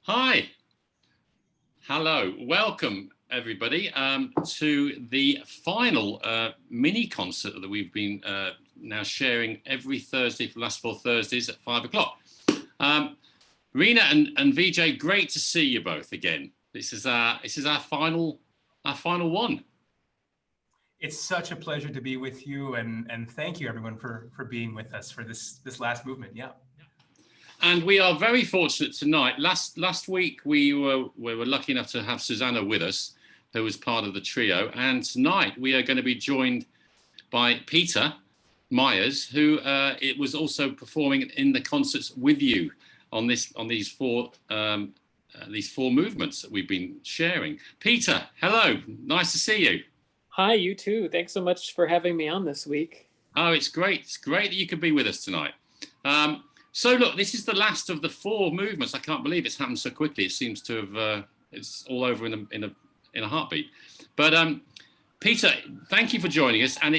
Hi, hello, welcome everybody to the final mini concert that we've been now sharing every Thursday for the last 4 Thursdays at 5 o'clock. Reena and Vijay, great to see you both again. This is our final one. It's such a pleasure to be with you, and thank you everyone for being with us for this last movement. Yeah. And we are very fortunate tonight. Last week we were lucky enough to have Suzana with us, who was part of the trio. And tonight we are going to be joined by Peter Myers, who it was also performing in the concerts with you on these four movements that we've been sharing. Peter, hello, nice to see you. Hi, you too. Thanks so much for having me on this week. Oh, it's great. It's great that you could be with us tonight. So look, this is the last of the 4 movements. I can't believe it's happened so quickly. It seems to have, it's all over in a heartbeat. But Peter, thank you for joining us. And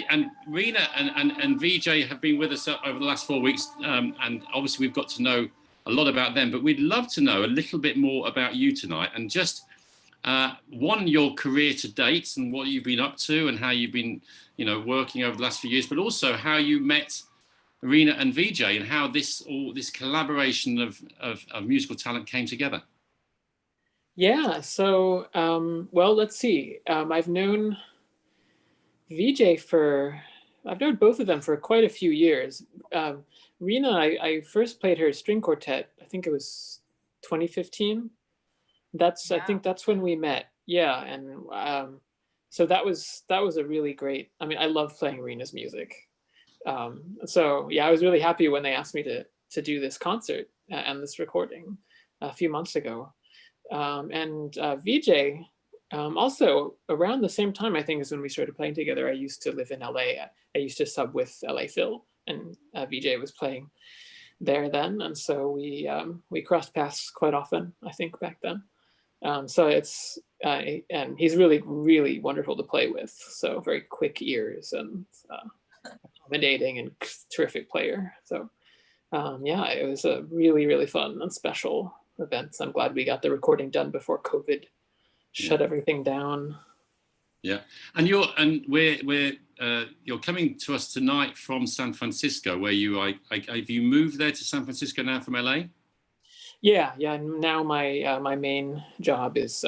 Reena and Vijay have been with us over the last 4 weeks. And obviously we've got to know a lot about them, but we'd love to know a little bit more about you tonight, and just your career to date and what you've been up to and how you've been, working over the last few years, but also how you met Reena and Vijay and how this collaboration of musical talent came together. Yeah, so, well, let's see. I've known Vijay I've known both of them for quite a few years. Reena, I first played her string quartet, I think it was 2015. I think that's when we met. Yeah, and so that was a really great, I love playing Reena's music. So yeah, I was really happy when they asked me to do this concert and this recording a few months ago. And Vijay, also around the same time, I think, is when we started playing together. I used to live in LA. I used to sub with LA Phil, and Vijay was playing there then. And so we crossed paths quite often, I think, back then. So it's, and he's really, really wonderful to play with. So very quick ears and accommodating and terrific player. So yeah, it was a really, really fun and special event. I'm glad we got the recording done before COVID shut everything down. Yeah, and you're coming to us tonight from San Francisco, where have you moved there to San Francisco now from LA? Yeah. Now my main job is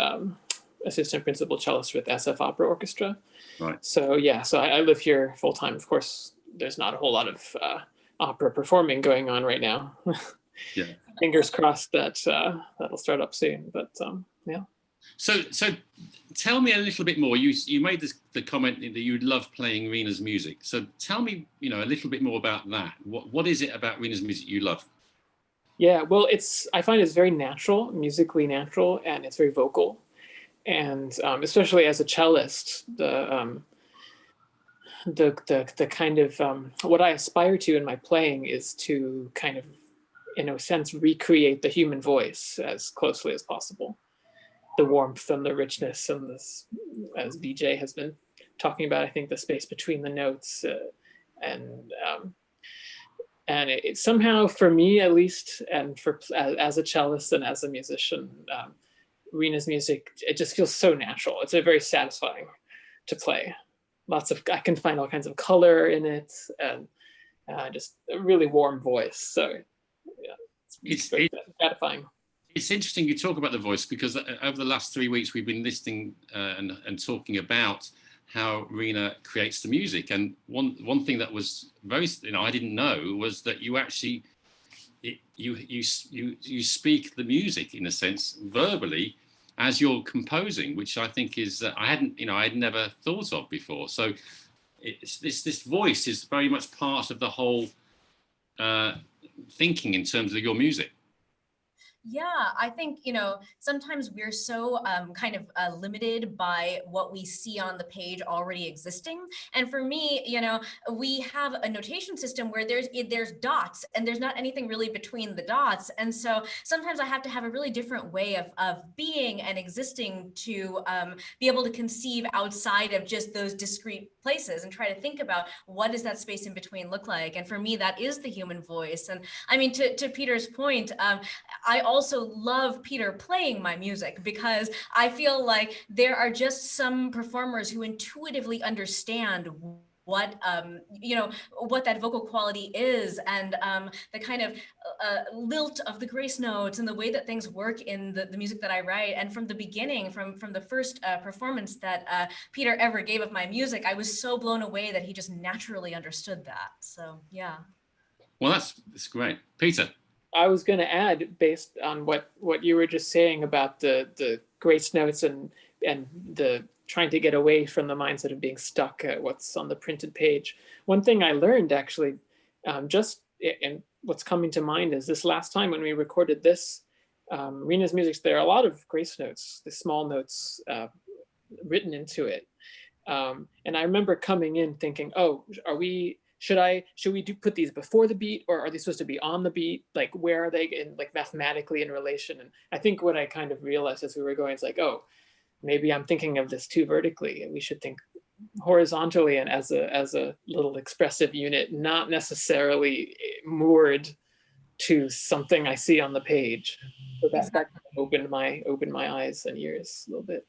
assistant principal cellist with SF Opera Orchestra. Right. So yeah, so I live here full time. Of course, there's not a whole lot of opera performing going on right now. Yeah. Fingers crossed that that'll start up soon. But yeah. So tell me a little bit more. You made the comment that you love playing Reena's music. So tell me, a little bit more about that. What is it about Reena's music you love? Yeah, well, I find it's very natural, musically natural, and it's very vocal. And especially as a cellist, the kind of what I aspire to in my playing is to kind of, in a sense, recreate the human voice as closely as possible. The warmth and the richness and this, as Vijay has been talking about, I think the space between the notes and it somehow, for me at least, and as a cellist and as a musician, Reena's music, it just feels so natural. It's very satisfying to play. I can find all kinds of color in it, and just a really warm voice. So yeah, it's very gratifying. It's interesting you talk about the voice, because over the last 3 weeks we've been listening and talking about how Reena creates the music, and one thing that was very, I didn't know, was that you actually you speak the music in a sense verbally as you're composing, which I think is I'd never thought of before. So this voice is very much part of the whole thinking in terms of your music. Yeah, I think, sometimes we're so limited by what we see on the page already existing. And for me, we have a notation system where there's dots and there's not anything really between the dots. And so sometimes I have to have a really different way of being and existing to be able to conceive outside of just those discrete places and try to think about what does that space in between look like. And for me, that is the human voice. And I mean, to Peter's point, I also also love Peter playing my music, because I feel like there are just some performers who intuitively understand what what that vocal quality is, and the kind of lilt of the grace notes and the way that things work in the music that I write. And from the beginning, from the first performance that Peter ever gave of my music, I was so blown away that he just naturally understood that. So yeah. Well, that's great. Peter. I was going to add, based on what you were just saying about the grace notes and the trying to get away from the mindset of being stuck at what's on the printed page. One thing I learned actually, and what's coming to mind is this last time when we recorded this, Reena's music, there are a lot of grace notes, the small notes written into it. And I remember coming in thinking, oh, should we put these before the beat, or are they supposed to be on the beat? Like, where are they in, like, mathematically in relation? And I think what I kind of realized as we were going is like, oh, maybe I'm thinking of this too vertically, and we should think horizontally and as a little expressive unit, not necessarily moored to something I see on the page. So that opened my eyes and ears a little bit.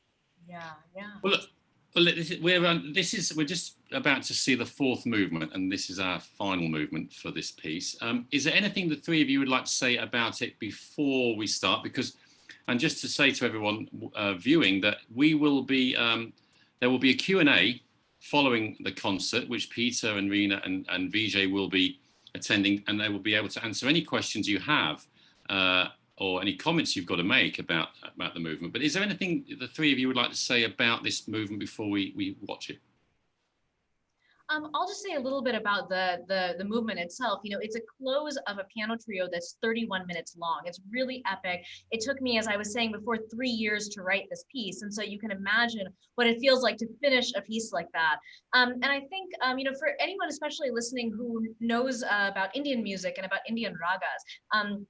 Yeah, yeah. Well, look, we're just about to see the fourth movement, and this is our final movement for this piece. Is there anything the three of you would like to say about it before we start? And just to say to everyone viewing that we will be, there will be a Q&A following the concert, which Peter and Reena and Vijay will be attending, and they will be able to answer any questions you have or any comments you've got to make about the movement. But is there anything the three of you would like to say about this movement before we watch it? I'll just say a little bit about the movement itself. You know, it's a close of a piano trio that's 31 minutes long. It's really epic. It took me, as I was saying before, 3 years to write this piece. And so you can imagine what it feels like to finish a piece like that. And I think, you know, for anyone especially listening who knows about Indian music and about Indian ragas,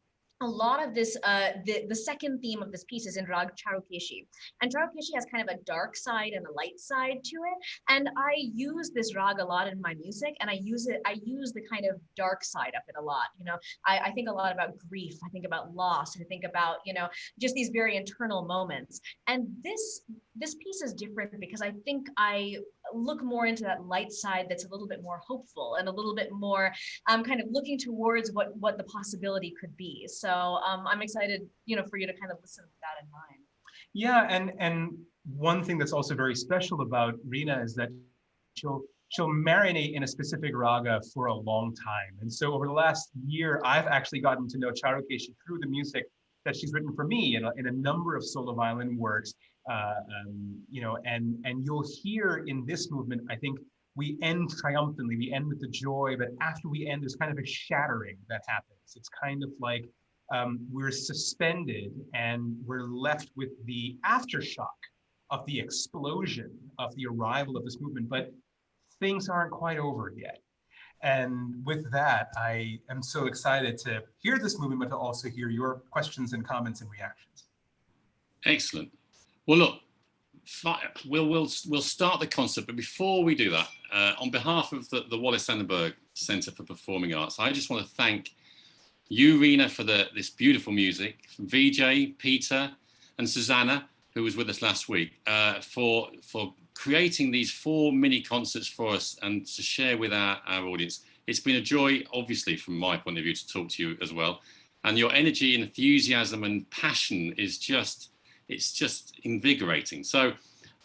a lot of this, the second theme of this piece is in rag Charukeshi. And Charukeshi has kind of a dark side and a light side to it. And I use this rag a lot in my music, and I use the kind of dark side of it a lot. You know, I think a lot about grief. I think about loss. I think about, you know, just these very internal moments. And this piece is different because I think I look more into that light side that's a little bit more hopeful and a little bit more kind of looking towards what the possibility could be. So I'm excited, you know, for you to kind of listen with that in mind. Yeah, and one thing that's also very special about Reena is that she'll marinate in a specific raga for a long time. And so over the last year, I've actually gotten to know Charukeshi through the music that she's written for me in a number of solo violin works. You know, and you'll hear in this movement, I think we end triumphantly, we end with the joy, but after we end, there's kind of a shattering that happens. It's kind of like we're suspended and we're left with the aftershock of the explosion of the arrival of this movement, but things aren't quite over yet. And with that, I am so excited to hear this movement, but to also hear your questions and comments and reactions. Excellent. Well, look, we'll start the concert, but before we do that, on behalf of the Wallis Centre for Performing Arts, I just want to thank you, Reena, for this beautiful music, Vijay, Peter, and Suzana, who was with us last week, for creating these 4 mini concerts for us and to share with our audience. It's been a joy, obviously, from my point of view, to talk to you as well. And your energy, enthusiasm, and passion is just invigorating. So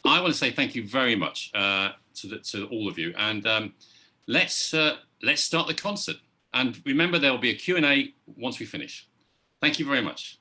I want to say thank you very much to all of you. And let's start the concert. And remember, there will be a Q&A once we finish. Thank you very much.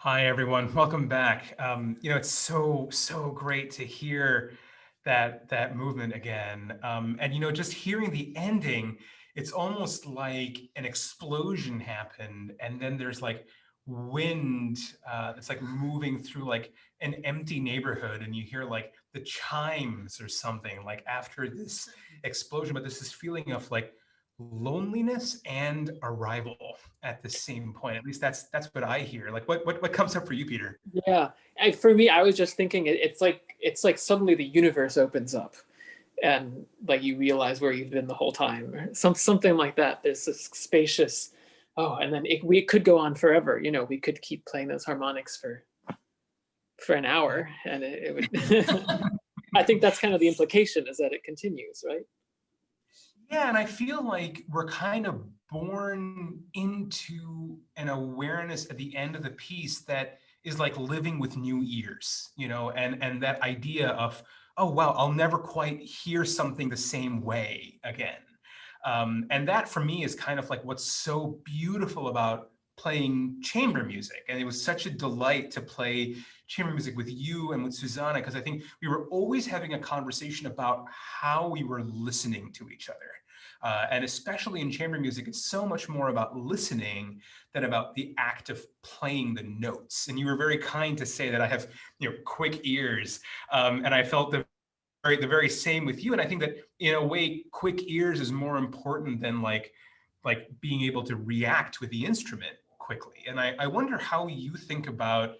Hi, everyone. Welcome back. It's so great to hear that movement again. And just hearing the ending, it's almost like an explosion happened, and then there's like wind that's like moving through like an empty neighborhood, and you hear like the chimes or something like after this explosion. But there's this feeling of like loneliness and arrival at the same point. At least that's what I hear. Like what comes up for you, Peter? Yeah, for me, I was just thinking it's like suddenly the universe opens up, and like you realize where you've been the whole time, or something like that. There's this spacious, and then we could go on forever. We could keep playing those harmonics for an hour, and it would. I think that's kind of the implication, is that it continues, right? Yeah, and I feel like we're kind of born into an awareness at the end of the piece that is like living with new ears, and that idea of, oh, wow, I'll never quite hear something the same way again. And that for me is kind of like what's so beautiful about playing chamber music. And it was such a delight to play chamber music with you and with Suzana, because I think we were always having a conversation about how we were listening to each other. And especially in chamber music, it's so much more about listening than about the act of playing the notes. And you were very kind to say that I have quick ears. And I felt the very same with you. And I think that in a way, quick ears is more important than like being able to react with the instrument quickly. And I wonder how you think about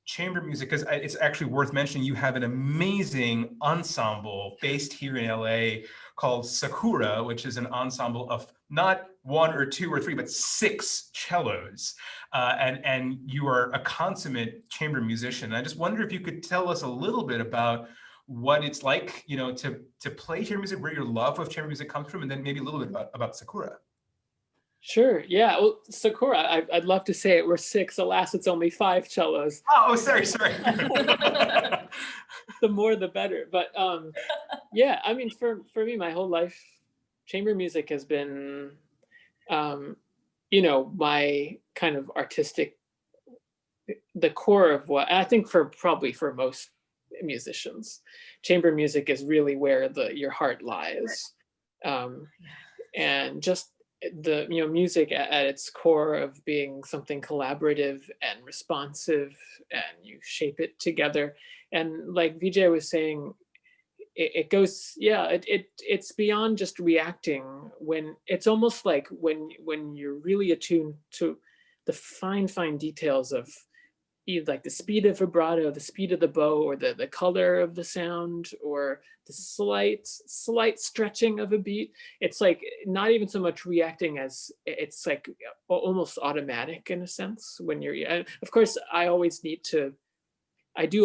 chamber music, because it's actually worth mentioning you have an amazing ensemble based here in LA called Sakura, which is an ensemble of not one or two or three, but 6 cellos. And you are a consummate chamber musician. I just wonder if you could tell us a little bit about what it's like, to play chamber music, where your love of chamber music comes from, and then maybe a little bit about Sakura. Sure. Yeah. Well, Sakura, I'd love to say it were 6. Alas, it's only 5 cellos. Oh, sorry. The more, the better. But yeah, I mean, for me, my whole life, chamber music has been, my kind of artistic, the core of what I think probably for most musicians, chamber music is really where your heart lies. And just the music at its core of being something collaborative and responsive, and you shape it together. And like Vijay was saying, it goes, it's beyond just reacting. When it's almost like when you're really attuned to the fine details of either like the speed of vibrato, the speed of the bow, or the color of the sound, or the slight stretching of a beat. It's like not even so much reacting as it's like almost automatic in a sense when you're, of course, I do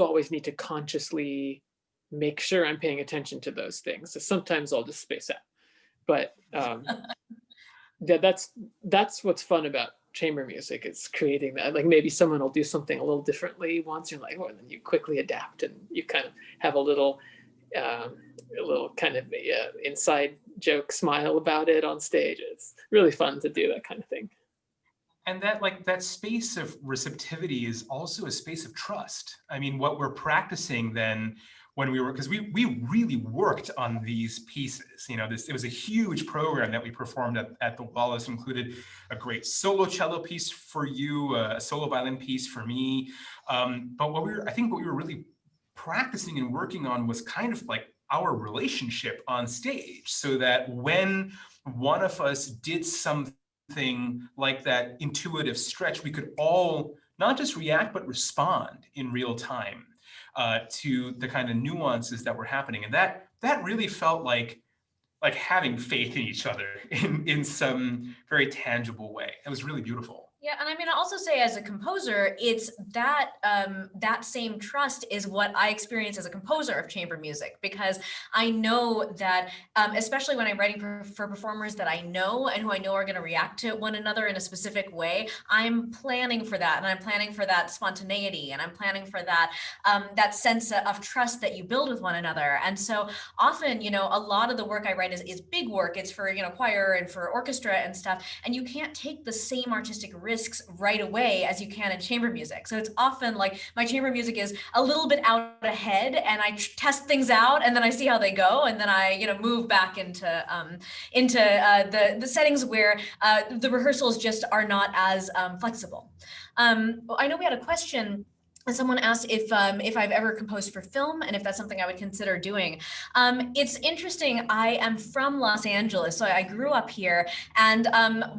always need to consciously make sure I'm paying attention to those things. So sometimes I'll just space out, but that's what's fun about chamber music. It's creating that, like maybe someone will do something a little differently once, you're like, oh, and then you quickly adapt, and you kind of have a little kind of inside joke smile about it on stage. It's really fun to do that kind of thing. And that space of receptivity is also a space of trust. I mean, what we're practicing then when because we really worked on these pieces. It was a huge program that we performed at the Wallis, included a great solo cello piece for you, a solo violin piece for me. But I think what we were really practicing and working on was kind of like our relationship on stage, so that when one of us did something like that intuitive stretch, we could all not just react, but respond in real time to the kind of nuances that were happening. And that really felt like having faith in each other in some very tangible way. It was really beautiful. Yeah, and I mean, I also say as a composer, it's that that same trust is what I experience as a composer of chamber music, because I know that, especially when I'm writing for performers that I know and who I know are going to react to one another in a specific way, I'm planning for that, and I'm planning for that spontaneity, and I'm planning for that that sense of trust that you build with one another. And so often, a lot of the work I write is big work. It's for choir and for orchestra and stuff, and you can't take the same artistic risks right away as you can in chamber music. So it's often like my chamber music is a little bit out ahead, and I test things out, and then I see how they go, and then I move back into the settings where the rehearsals just are not as flexible. I know we had a question. And someone asked if I've ever composed for film, and if that's something I would consider doing. It's interesting. I am from Los Angeles, so I grew up here, and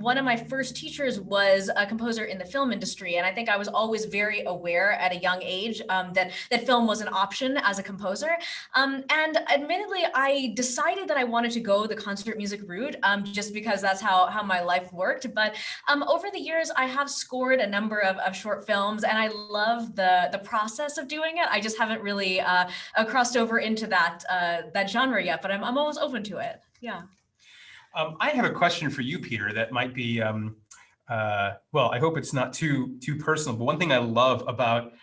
one of my first teachers was a composer in the film industry, and I think I was always very aware at a young age that film was an option as a composer. And admittedly, I decided that I wanted to go the concert music route just because that's how my life worked. But over the years, I have scored a number of short films, and I love the process of doing it. I just haven't really crossed over into that genre yet, but I'm always open to it. Yeah. I have a question for you, Peter, that might be, well, I hope it's not too personal, but one thing I love about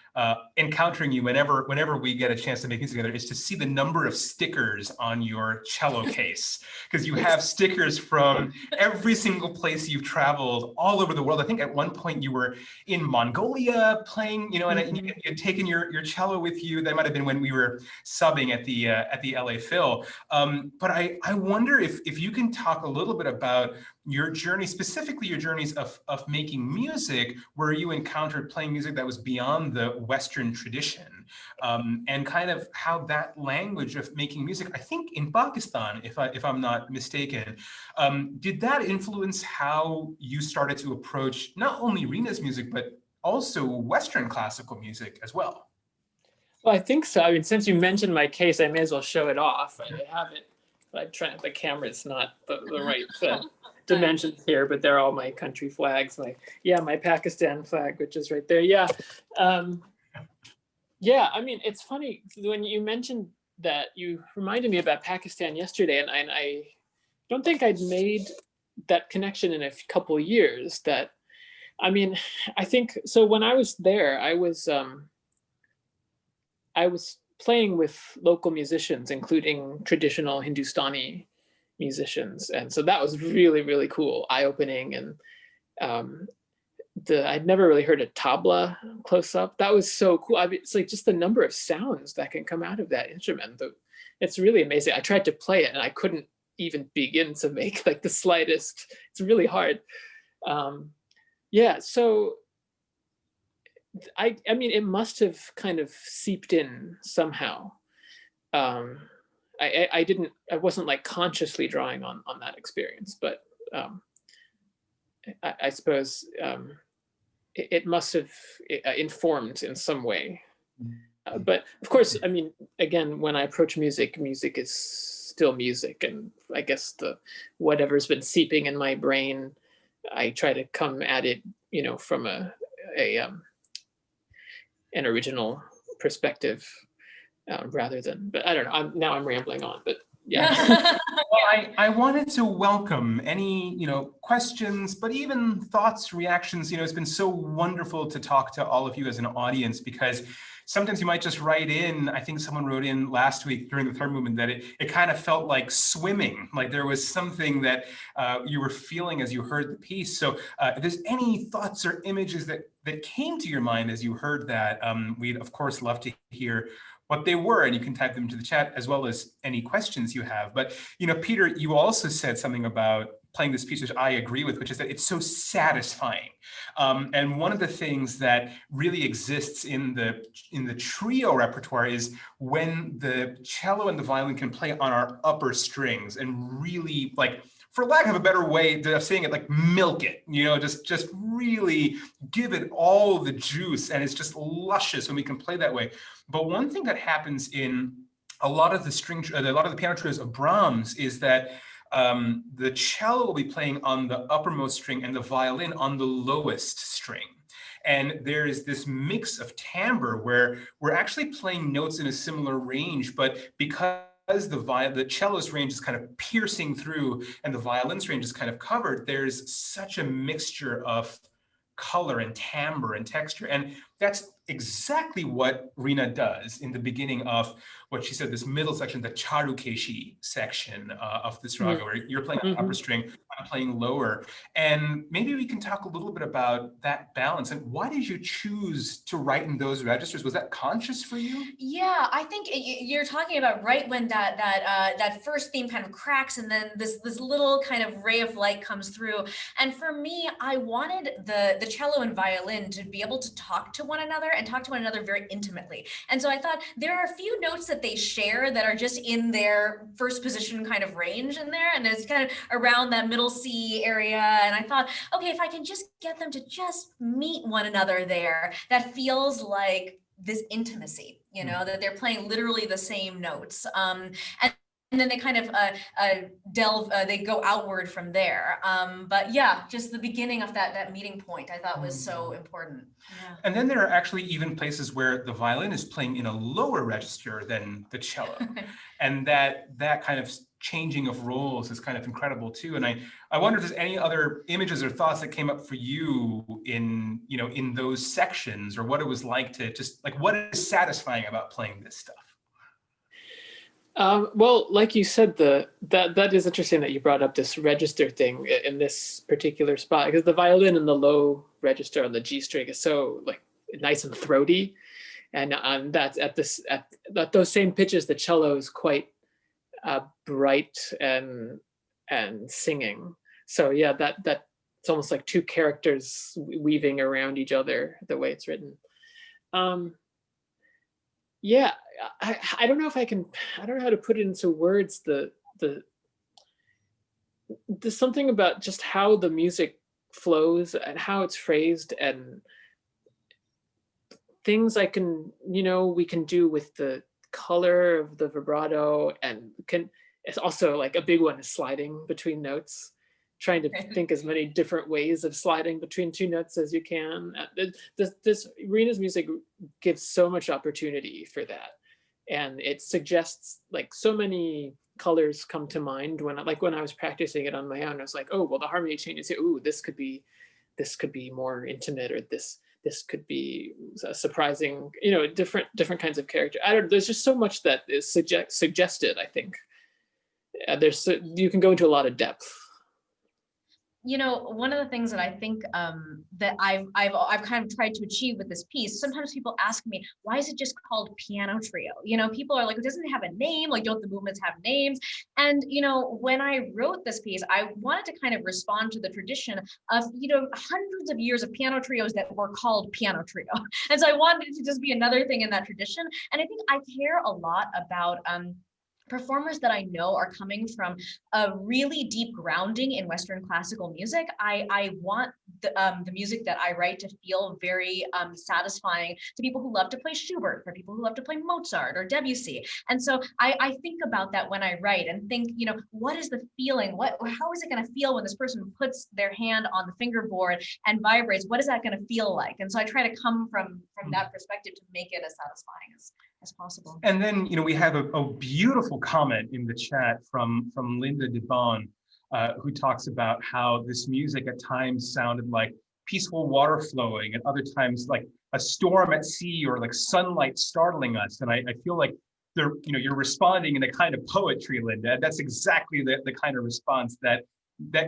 encountering you whenever we get a chance to make things together is to see the number of stickers on your cello case, because you have stickers from every single place you've traveled all over the world. I think at one point you were in Mongolia playing, and you had taken your cello with you. That might have been when we were subbing at the LA Phil. But I wonder if you can talk a little bit about your journey, specifically your journeys of making music, where you encountered playing music that was beyond the Western tradition, and kind of how that language of making music, I think in Pakistan, if I'm not mistaken, did that influence how you started to approach not only Reena's music, but also Western classical music as well? Well, I think so. I mean, since you mentioned my case, I may as well show it off. I have it. I'm trying. The camera's not the right dimensions here, but they're all my country flags. My Pakistan flag, which is right there. Yeah. Yeah, I mean, it's funny when you mentioned that. You reminded me about Pakistan yesterday, and I don't think I'd made that connection in a couple years that, I mean, I think, so when I was there, I was playing with local musicians, including traditional Hindustani musicians. And so that was really, really cool, eye-opening. And I'd never really heard a tabla close up. That was so cool. I mean, it's like just the number of sounds that can come out of that instrument. It's really amazing. I tried to play it and I couldn't even begin to make like the slightest. It's really hard. Yeah, so I mean, it must have kind of seeped in somehow. I wasn't like consciously drawing on that experience, but I suppose it must have informed in some way. But of course, I mean, again, when I approach music, music is still music, and I guess whatever's been seeping in my brain, I try to come at it, from an original perspective, rather than. But I don't know. Now I'm rambling on, but yeah. Well, I wanted to welcome any, questions, but even thoughts, reactions. It's been so wonderful to talk to all of you as an audience, because sometimes you might just write in. I think someone wrote in last week during the third movement that it kind of felt like swimming, like there was something that you were feeling as you heard the piece. So if there's any thoughts or images that came to your mind as you heard that, we'd of course love to hear what they were, and you can type them into the chat, as well as any questions you have. But Peter, you also said something about playing this piece, which I agree with, which is that it's so satisfying. And one of the things that really exists in the trio repertoire is when the cello and the violin can play on our upper strings and really, like, for lack of a better way of saying it, like milk it, just really give it all the juice, and it's just luscious when we can play that way. But one thing that happens in a lot of the piano trios of Brahms is that the cello will be playing on the uppermost string and the violin on the lowest string. And there is this mix of timbre where we're actually playing notes in a similar range, but because the cello's range is kind of piercing through and the violin's range is kind of covered, there's such a mixture of color and timbre and texture. And that's exactly what Reena does in the beginning of what she said, this middle section, the Charukeshi section of this raga, where you're playing on the upper string, I'm playing lower. And maybe we can talk a little bit about that balance. And why did you choose to write in those registers? Was that conscious for you? Yeah, I think you're talking about right when that first theme kind of cracks, and then this little kind of ray of light comes through. And for me, I wanted the cello and violin to be able to talk to one another and talk to one another very intimately. And so I thought there are a few notes that they share that are just in their first position kind of range in there, and it's kind of around that middle C area. And I thought, okay, if I can just get them to just meet one another there, that feels like this intimacy, that they're playing literally the same notes. And then they kind of they go outward from there. But yeah, just the beginning of that meeting point, I thought was so important. Yeah. And then there are actually even places where the violin is playing in a lower register than the cello. And that kind of changing of roles is kind of incredible too. And I wonder if there's any other images or thoughts that came up for you in those sections, or what it was like to just, like, what is satisfying about playing this stuff? Well, like you said, that is interesting that you brought up this register thing in this particular spot, because the violin in the low register on the G string is so like nice and throaty, and that's at those same pitches, the cello is quite bright and singing. So yeah, that it's almost like two characters weaving around each other the way it's written. Yeah, I don't know if I don't know how to put it into words. There's something about just how the music flows and how it's phrased, and things we can do with the color of the vibrato, and it's also like a big one is sliding between notes, trying to think as many different ways of sliding between two notes as you can. This Reena's music gives so much opportunity for that. and it suggests like so many colors come to mind when I was practicing it on my own. I was like, oh well, the harmony changes here. Ooh, this could be more intimate, or this could be a surprising, different kinds of character. There's just so much that is suggested. I think you can go into a lot of depth. One of the things that I think that I've kind of tried to achieve with this piece, sometimes people ask me, why is it just called piano trio? People are like, doesn't it have a name? Like, don't the movements have names? And, when I wrote this piece, I wanted to kind of respond to the tradition of, hundreds of years of piano trios that were called piano trio. And so I wanted it to just be another thing in that tradition. And I think I care a lot about performers that I know are coming from a really deep grounding in Western classical music. I want the music that I write to feel very satisfying to people who love to play Schubert, for people who love to play Mozart or Debussy. And so I think about that when I write and think, what is the feeling? How is it going to feel when this person puts their hand on the fingerboard and vibrates? What is that going to feel like? And so I try to come from that perspective to make it as satisfying as possible. And then, we have a beautiful comment in the chat from Linda DeBon, who talks about how this music at times sounded like peaceful water flowing, and other times like a storm at sea, or like sunlight startling us. And I feel like you're responding in a kind of poetry, Linda. That's exactly the kind of response that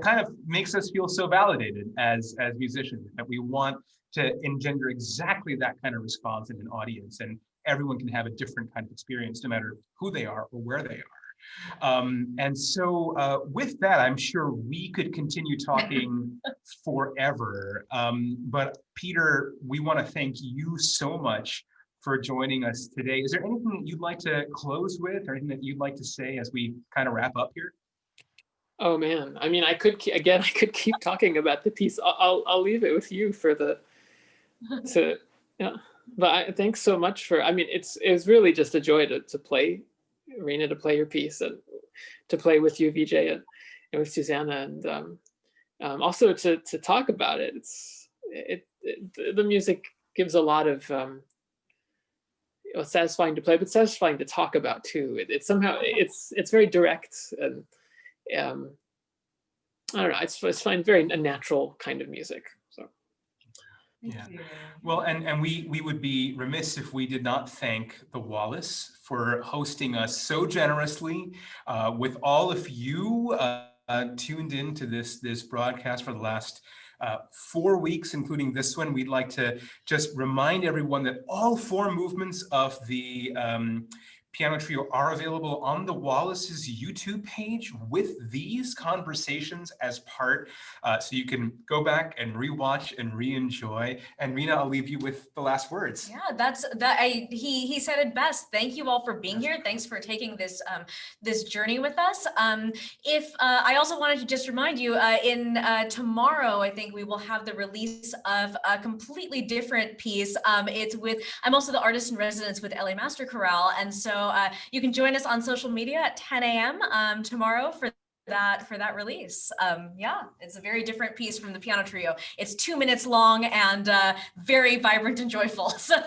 kind of makes us feel so validated as musicians, that we want to engender exactly that kind of response in an audience. And everyone can have a different kind of experience, no matter who they are or where they are. And so with that, I'm sure we could continue talking forever. But Peter, we want to thank you so much for joining us today. Is there anything that you'd like to close with, or anything that you'd like to say as we kind of wrap up here? Oh man, I mean, I could keep talking about the piece. I'll leave it with you yeah. But thanks so much for, it's really just a joy to play, Reena, to play your piece, and to play with you, Vijay, and with Suzana, and also to talk about it. The music gives a lot of, satisfying to play, but satisfying to talk about too. It's somehow, it's very direct, and I don't know, it's fine, very a natural kind of music. So. Yeah. Well, and we would be remiss if we did not thank the Wallis for hosting us so generously, with all of you tuned in to this broadcast for the last 4 weeks, including this one. We'd like to just remind everyone that all 4 movements of the piano trio are available on the Wallis's YouTube page with these conversations as part, so you can go back and rewatch and re-enjoy. And Reena, I'll leave you with the last words. Yeah, he said it best. Thank you all for being here. Thanks for taking this this journey with us. I also wanted to just remind you, in tomorrow, I think we will have the release of a completely different piece. I'm also the artist in residence with LA Master Chorale, and so you can join us on social media at 10 a.m. Tomorrow for that release. Yeah, it's a very different piece from the piano trio. It's 2 minutes long and very vibrant and joyful. So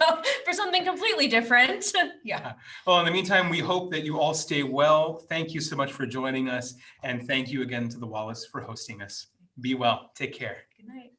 for something completely different. Yeah. Well, in the meantime, we hope that you all stay well. Thank you so much for joining us. And thank you again to the Wallis for hosting us. Be well. Take care. Good night.